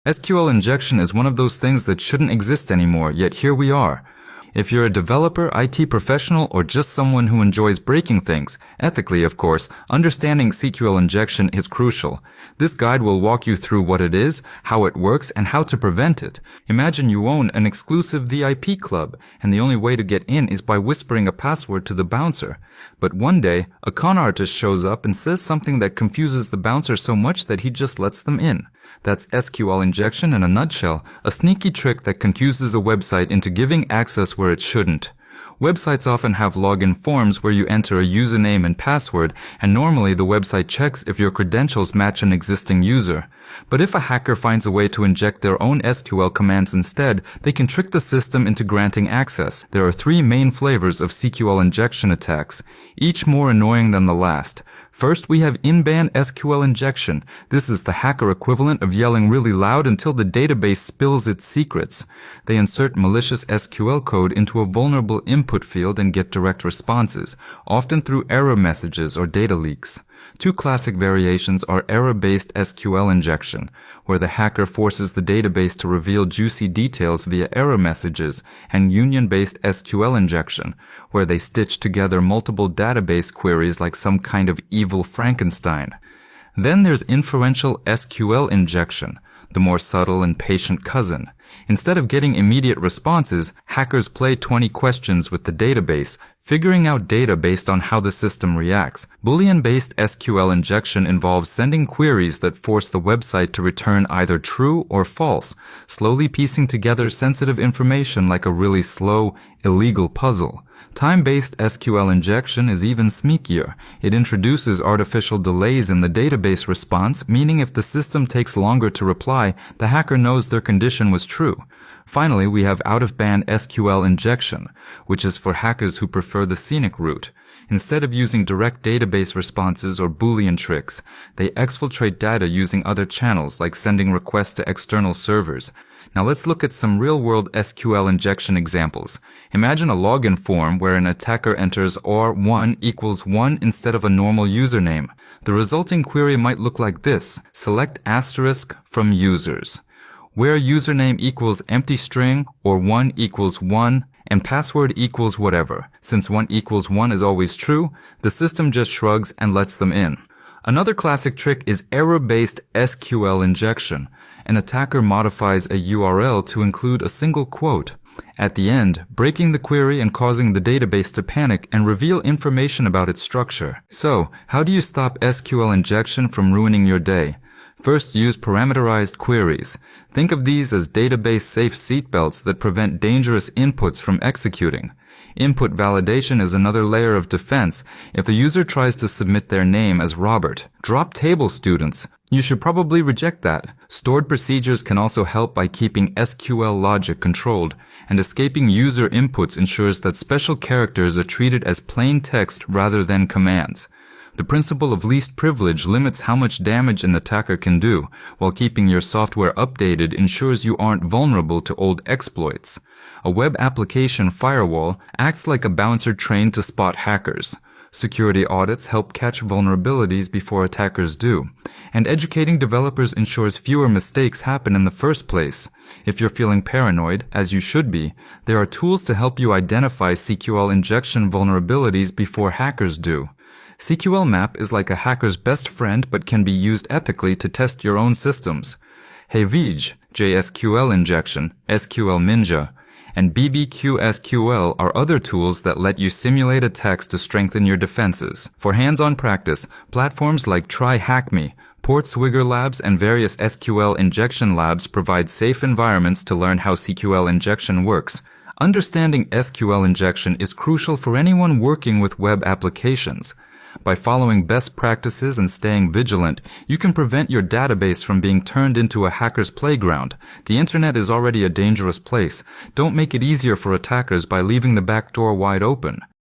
SQL injection is one of those things that shouldn't exist anymore, yet here we are. If you're a developer, IT professional, or just someone who enjoys breaking things, ethically of course, understanding SQL injection is crucial. This guide will walk you through what it is, how it works, and how to prevent it. Imagine you own an exclusive VIP club, and the only way to get in is by whispering a password to the bouncer. But one day, a con artist shows up and says something that confuses the bouncer so much that he just lets them in. That's SQL injection in a nutshell, a sneaky trick that confuses a website into giving access where it shouldn't. Websites often have login forms where you enter a username and password, and normally the website checks if your credentials match an existing user. But if a hacker finds a way to inject their own SQL commands instead, they can trick the system into granting access. There are three main flavors of SQL injection attacks, each more annoying than the last. First, we have in-band SQL injection. This is the hacker equivalent of yelling really loud until the database spills its secrets. They insert malicious SQL code into a vulnerable input field and get direct responses, often through error messages or data leaks. Two classic variations are error-based SQL injection, where the hacker forces the database to reveal juicy details via error messages, and union-based SQL injection, where they stitch together multiple database queries like some kind of evil Frankenstein. Then there's inferential SQL injection, the more subtle and patient cousin. Instead of getting immediate responses, hackers play 20 questions with the database, figuring out data based on how the system reacts. Boolean-based SQL injection involves sending queries that force the website to return either true or false, slowly piecing together sensitive information like a really slow, illegal puzzle. Time-based SQL injection is even sneakier. It introduces artificial delays in the database response, meaning if the system takes longer to reply, the hacker knows their condition was true. Finally, we have out-of-band SQL injection, which is for hackers who prefer the scenic route. Instead of using direct database responses or Boolean tricks, they exfiltrate data using other channels like sending requests to external servers. Now let's look at some real-world SQL injection examples. Imagine a login form where an attacker enters or1 equals 1 instead of a normal username. The resulting query might look like this: select asterisk from users, where username equals empty string or 1 equals 1 and password equals whatever. Since 1 equals 1 is always true, the system just shrugs and lets them in. Another classic trick is error-based SQL injection. An attacker modifies a URL to include a single quote at the end, breaking the query and causing the database to panic and reveal information about its structure. So, how do you stop SQL injection from ruining your day? First, use parameterized queries. Think of these as database-safe seatbelts that prevent dangerous inputs from executing. Input validation is another layer of defense. If the user tries to submit their name as Robert, drop table students. You should probably reject that. Stored procedures can also help by keeping SQL logic controlled, and escaping user inputs ensures that special characters are treated as plain text rather than commands. The principle of least privilege limits how much damage an attacker can do, while keeping your software updated ensures you aren't vulnerable to old exploits. A web application firewall acts like a bouncer trained to spot hackers. Security audits help catch vulnerabilities before attackers do, and educating developers ensures fewer mistakes happen in the first place. If you're feeling paranoid, as you should be, there are tools to help you identify SQL injection vulnerabilities before hackers do. SQL Map is like a hacker's best friend but can be used ethically to test your own systems. Heist, JSQL injection, SQL Ninja, and BBQSQL are other tools that let you simulate attacks to strengthen your defenses. For hands-on practice, platforms like TryHackMe, Portswigger Labs, and various SQL injection labs provide safe environments to learn how SQL injection works. Understanding SQL injection is crucial for anyone working with web applications. By following best practices and staying vigilant, you can prevent your database from being turned into a hacker's playground. The internet is already a dangerous place. Don't make it easier for attackers by leaving the back door wide open.